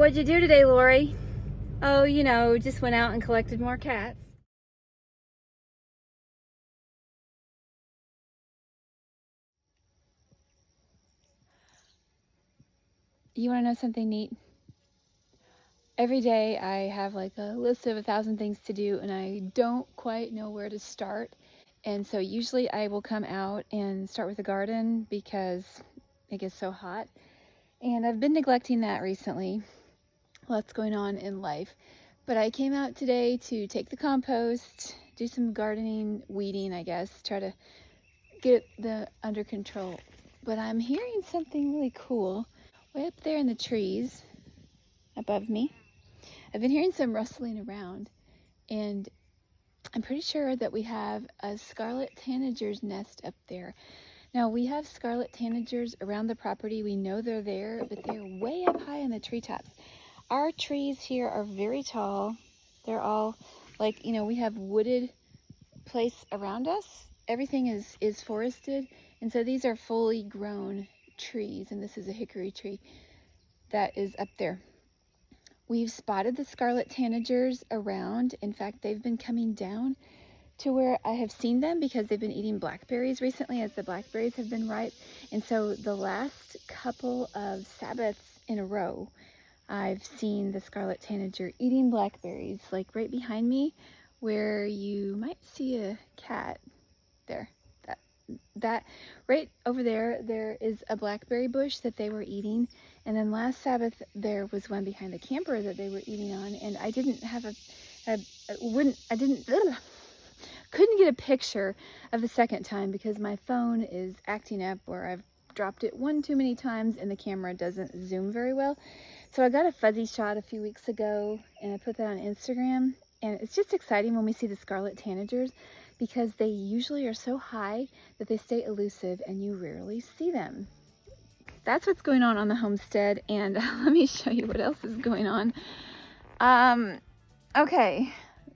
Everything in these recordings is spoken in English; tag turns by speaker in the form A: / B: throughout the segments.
A: What'd you do today, Lori? Oh, just went out and collected more cats. You want to know something neat? Every day I have like a list of 1,000 things to do and I don't quite know where to start. And so usually I will come out and start with the garden because it gets so hot. And I've been neglecting that recently. Lots going on in life. But I came out today to take the compost, do some gardening, weeding, I guess, try to get the under control. But I'm hearing something really cool way up there in the trees above me. I've been hearing some rustling around, and I'm pretty sure that we have a scarlet tanager's nest up there. Now, we have scarlet tanagers around the property. We know they're there, but they're way up high in the treetops. Our trees here are very tall. They're all like, we have wooded place around us. Everything is forested, and so these are fully grown trees, and this is a hickory tree that is up there. We've spotted the scarlet tanagers around. In fact, they've been coming down to where I have seen them because they've been eating blackberries recently as the blackberries have been ripe. And so the last couple of Sabbaths in a row, I've seen the scarlet tanager eating blackberries, like right behind me where you might see a cat there. That right over there is a blackberry bush that they were eating, and then last Sabbath there was one behind the camper that they were eating on, and I didn't have couldn't get a picture of the second time because my phone is acting up where I've dropped it one too many times and the camera doesn't zoom very well. So I got a fuzzy shot a few weeks ago and I put that on Instagram, and it's just exciting when we see the scarlet tanagers because they usually are so high that they stay elusive and you rarely see them. That's what's going on the homestead, and let me show you what else is going on. Okay,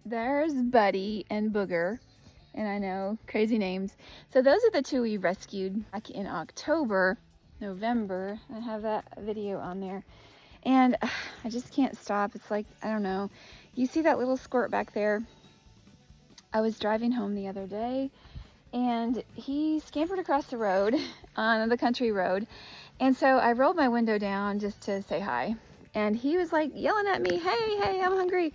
A: there's Buddy and Booger, and I know, crazy names. So those are the two we rescued back in November. I have that video on there. And I just can't stop. It's like, I don't know. You see that little squirt back there? I was driving home the other day and he scampered across the road on the country road. And so I rolled my window down just to say hi. And he was like yelling at me, hey, I'm hungry.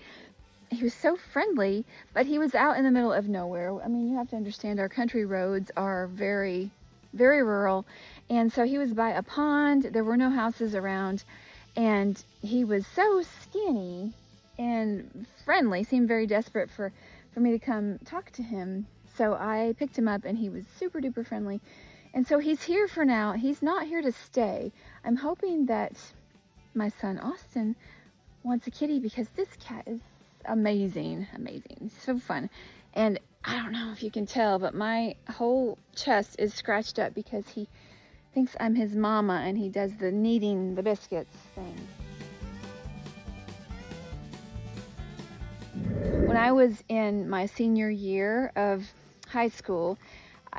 A: He was so friendly, but he was out in the middle of nowhere. I mean, you have to understand our country roads are very, very rural. And so he was by a pond. There were no houses around. And he was so skinny and friendly, seemed very desperate for me to come talk to him. So I picked him up and he was super duper friendly. And so he's here for now. He's not here to stay. I'm hoping that my son Austin wants a kitty because this cat is amazing, so fun. And I don't know if you can tell, but my whole chest is scratched up because he thinks I'm his mama and he does the kneading the biscuits thing. When I was in my senior year of high school,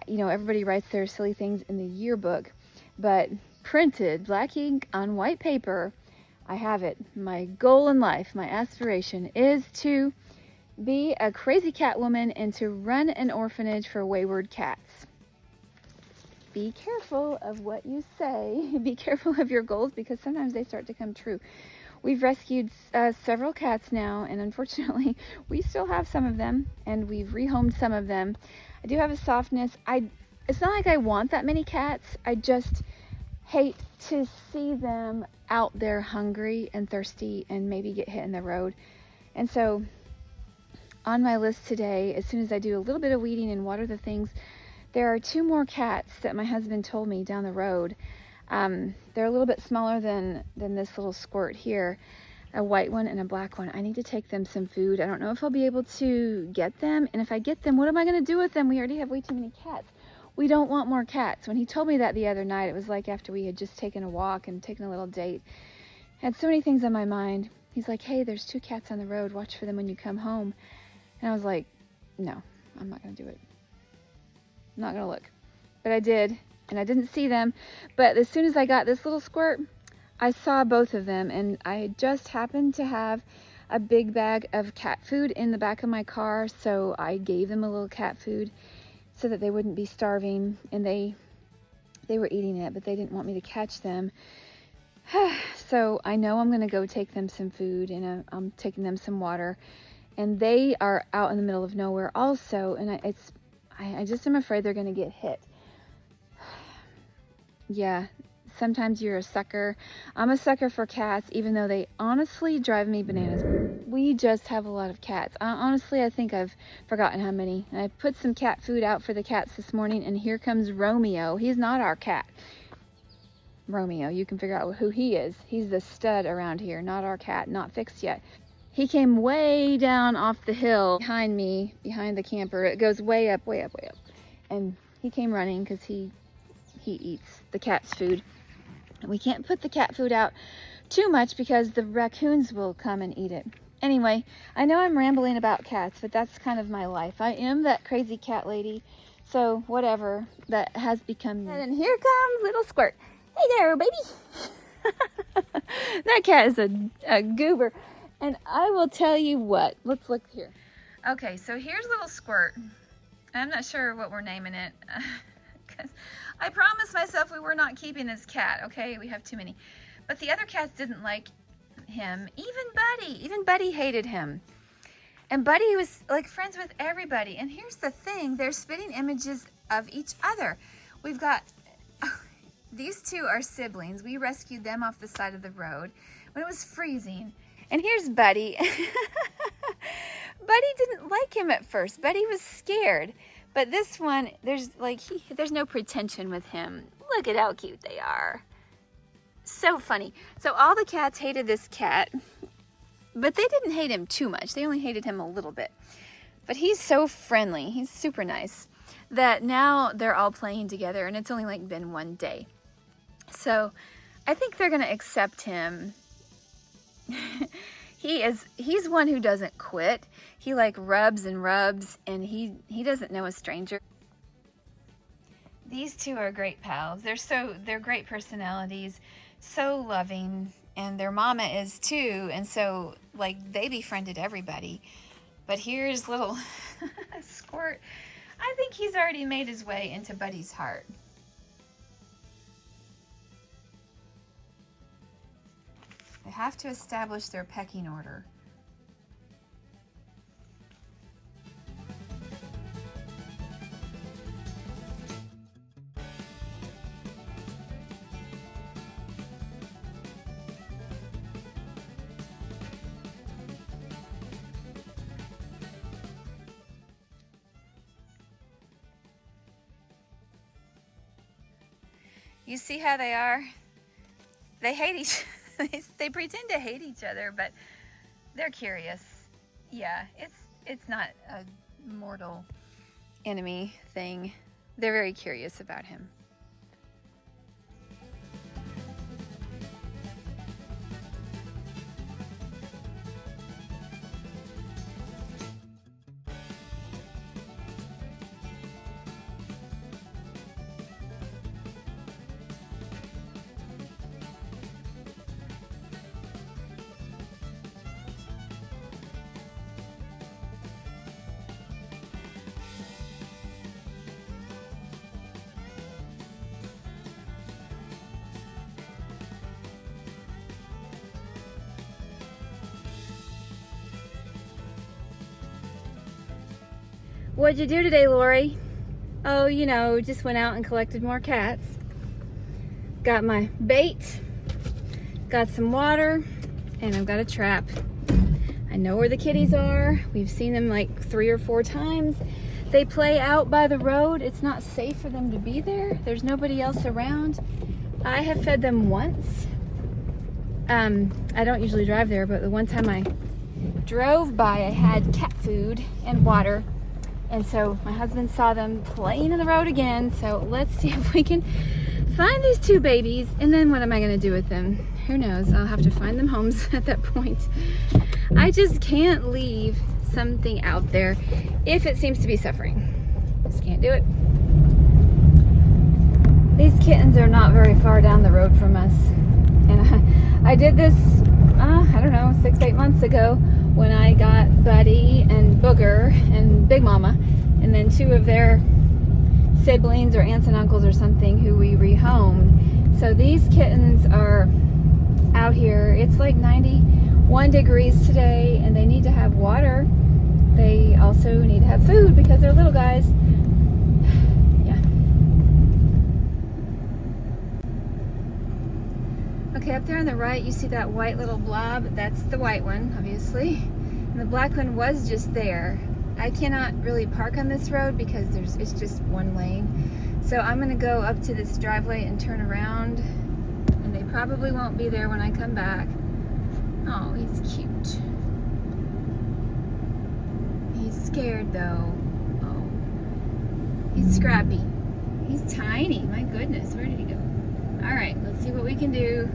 A: everybody writes their silly things in the yearbook, but printed black ink on white paper, I have it. My goal in life, my aspiration is to be a crazy cat woman and to run an orphanage for wayward cats. Be careful of what you say. Be careful of your goals because sometimes they start to come true. We've rescued several cats now, and unfortunately, we still have some of them, and we've rehomed some of them. I do have a softness. It's not like I want that many cats. I just hate to see them out there hungry and thirsty and maybe get hit in the road. And so on my list today, as soon as I do a little bit of weeding and water the things, there are 2 more cats that my husband told me down the road. They're a little bit smaller than this little squirt here, a white one and a black one. I need to take them some food. I don't know if I'll be able to get them. And if I get them, what am I going to do with them? We already have way too many cats. We don't want more cats. When he told me that the other night, it was like after we had just taken a walk and taken a little date. I had so many things on my mind. He's like, hey, there's 2 cats on the road. Watch for them when you come home. And I was like, no, I'm not going to do it. I'm not going to look. But I did. And I didn't see them. But as soon as I got this little squirt, I saw both of them, and I just happened to have a big bag of cat food in the back of my car, so I gave them a little cat food so that they wouldn't be starving, and they were eating it, but they didn't want me to catch them. So I know I'm gonna go take them some food, and I'm taking them some water, and they are out in the middle of nowhere also, and I just am afraid they're gonna get hit. Yeah, sometimes you're a sucker. I'm a sucker for cats, even though they honestly drive me bananas. We just have a lot of cats. Honestly, I think I've forgotten how many. I put some cat food out for the cats this morning, and here comes Romeo. He's not our cat. Romeo, you can figure out who he is. He's the stud around here, not our cat, not fixed yet. He came way down off the hill behind me, behind the camper. It goes way up, way up, way up. And he came running because he eats the cat's food. And we can't put the cat food out too much because the raccoons will come and eat it. Anyway, I know I'm rambling about cats, but that's kind of my life. I am that crazy cat lady, so whatever, that has become me. And here comes little Squirt. Hey there, baby. That cat is a goober. And I will tell you what, let's look here. Okay, so here's little Squirt. I'm not sure what we're naming it. Because I promised myself we were not keeping this cat, okay? We have too many. But the other cats didn't like him. Even Buddy hated him. And Buddy was like friends with everybody. And here's the thing, they're spitting images of each other. We've got, these two are siblings. We rescued them off the side of the road when it was freezing. And here's Buddy. Buddy didn't like him at first. Buddy was scared. But this one, there's no pretension with him. Look at how cute they are. So funny. So all the cats hated this cat, but they didn't hate him too much. They only hated him a little bit. But he's so friendly. He's super nice that now they're all playing together, and it's only like been one day. So I think they're gonna accept him. He's one who doesn't quit. He like rubs and rubs, and he doesn't know a stranger. These two are great pals. They're great personalities, so loving, and their mama is too, and so like they befriended everybody. But here's little Squirt. I think he's already made his way into Buddy's heart. They have to establish their pecking order. You see how they are? They hate each other. They pretend to hate each other, but they're curious. Yeah, it's not a mortal enemy thing. They're very curious about him. What'd you do today, Lori? Oh, you know, just went out and collected more cats. Got my bait, got some water, and I've got a trap. I know where the kitties are. We've seen them like 3 or 4 times. They play out by the road. It's not safe for them to be there. There's nobody else around. I have fed them once. I don't usually drive there, but the one time I drove by, I had cat food and water. And so my husband saw them playing in the road again. So let's see if we can find these 2 babies. And then what am I gonna do with them? Who knows? I'll have to find them homes at that point. I just can't leave something out there if it seems to be suffering. Just can't do it. These kittens are not very far down the road from us. And I did this, I don't know, 6-8 months ago when I got Buddy and Booger and Big Mama, and then 2 of their siblings or aunts and uncles or something who we rehomed. So these kittens are out here. It's like 91 degrees today, and they need to have water. They also need to have food because they're little guys. Yeah. Okay, up there on the right, you see that white little blob? That's the white one, obviously. And the black one was just there. I cannot really park on this road because it's just one lane. So I'm gonna go up to this driveway and turn around, and they probably won't be there when I come back. Oh, he's cute. He's scared though. Oh, he's scrappy. He's tiny, my goodness, where did he go? All right, let's see what we can do.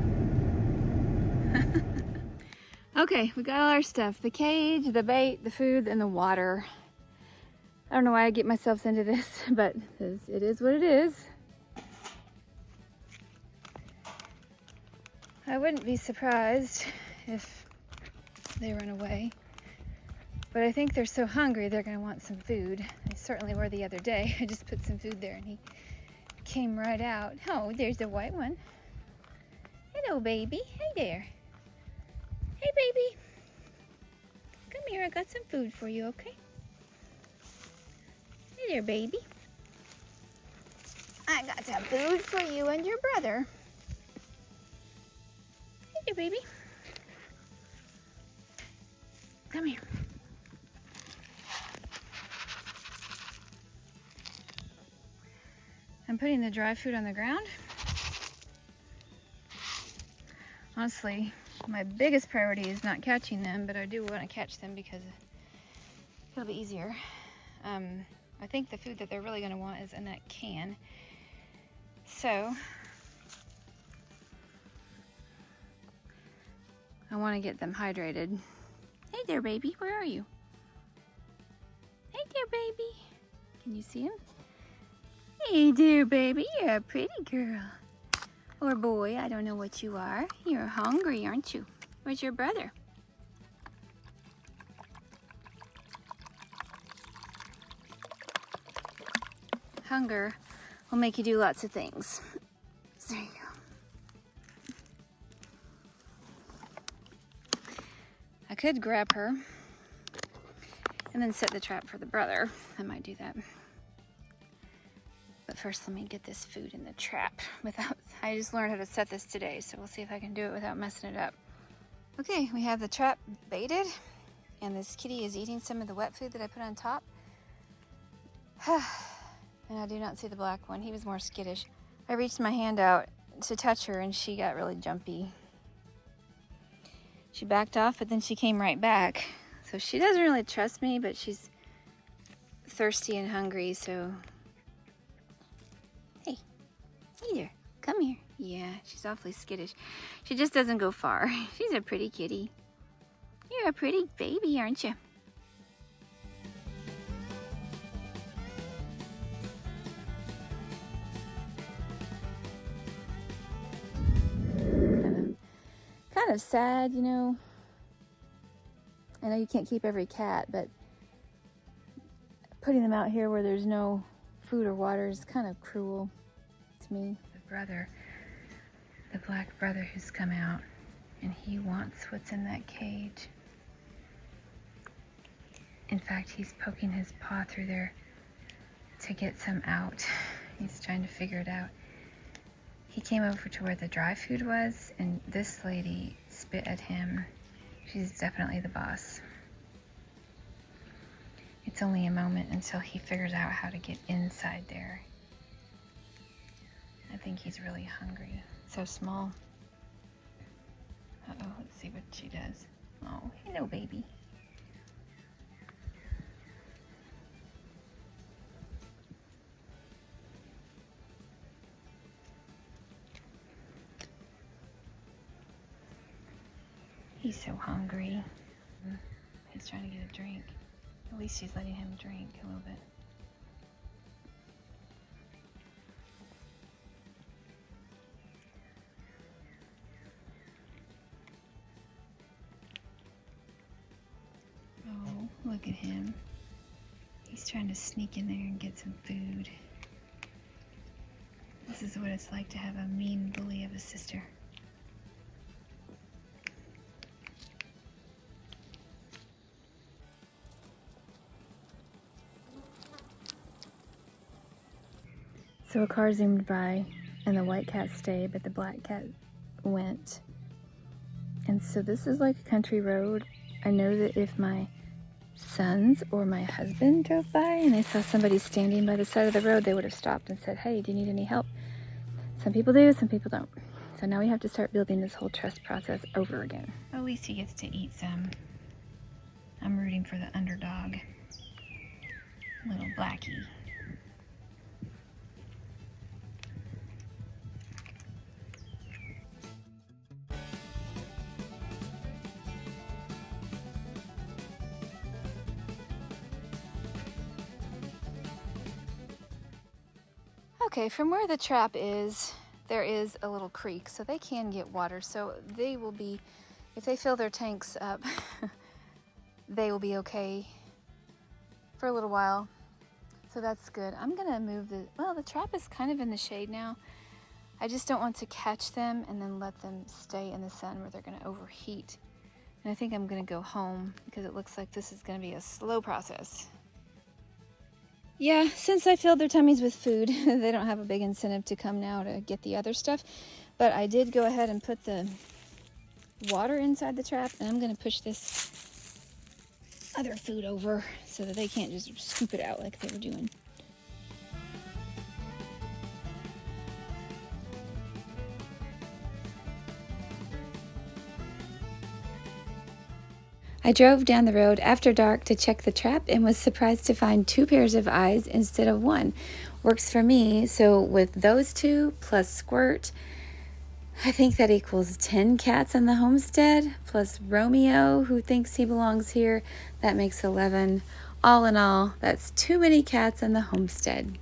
A: Okay, we got all our stuff. The cage, the bait, the food, and the water. I don't know why I get myself into this, but it is what it is. I wouldn't be surprised if they run away. But I think they're so hungry, they're gonna want some food. They certainly were the other day. I just put some food there and he came right out. Oh, there's the white one. Hello, baby. Hey there. Hey, baby. Come here, I got some food for you, okay? Hey there, baby. I got some food for you and your brother. Hey there, baby. Come here. I'm putting the dry food on the ground. Honestly, my biggest priority is not catching them, but I do want to catch them because it'll be easier. I think the food that they're really going to want is in that can. So, I want to get them hydrated. Hey there, baby. Where are you? Hey there, baby. Can you see him? Hey there, baby. You're a pretty girl. Or boy, I don't know what you are. You're hungry, aren't you? Where's your brother? Hunger will make you do lots of things. There you go. I could grab her and then set the trap for the brother. I might do that. But first, let me get this food in the trap without, I just learned how to set this today, so we'll see if I can do it without messing it up. Okay, we have the trap baited, and this kitty is eating some of the wet food that I put on top. And I do not see the black one. He was more skittish. I reached my hand out to touch her, and she got really jumpy. She backed off, but then she came right back. So she doesn't really trust me, but she's thirsty and hungry, so... Hey there, come here. Yeah, she's awfully skittish. She just doesn't go far. She's a pretty kitty. You're a pretty baby, aren't you? Kind of sad, you know. I know you can't keep every cat, but putting them out here where there's no food or water is kind of cruel to me. The brother, the black brother who's come out, and he wants what's in that cage. In fact, he's poking his paw through there to get some out. He's trying to figure it out. He came over to where the dry food was, and this lady spit at him. She's definitely the boss. It's only a moment until he figures out how to get inside there. I think he's really hungry. So small. Uh-oh, let's see what she does. Oh, hello, baby. He's so hungry. He's trying to get a drink. At least she's letting him drink a little bit. Oh, look at him. He's trying to sneak in there and get some food. This is what it's like to have a mean bully of a sister. So a car zoomed by and the white cat stayed, but the black cat went. And so this is like a country road. I know that if my sons or my husband drove by and they saw somebody standing by the side of the road, they would have stopped and said, "Hey, do you need any help?" Some people do, some people don't. So now we have to start building this whole trust process over again. At least he gets to eat some. I'm rooting for the underdog, little Blackie. Okay, from where the trap is, there is a little creek, so they can get water. So they will be, if they fill their tanks up, they will be okay for a little while. So that's good. I'm gonna move the trap is kind of in the shade now. I just don't want to catch them and then let them stay in the sun where they're gonna overheat. And I think I'm gonna go home because it looks like this is gonna be a slow process. Yeah, since I filled their tummies with food, they don't have a big incentive to come now to get the other stuff. But I did go ahead and put the water inside the trap, and I'm gonna push this other food over so that they can't just scoop it out like they were doing. I drove down the road after dark to check the trap and was surprised to find 2 pairs of eyes instead of 1. Works for me. So with those 2 plus Squirt, I think that equals 10 cats on the homestead, plus Romeo, who thinks he belongs here. That makes 11. All in all, that's too many cats on the homestead.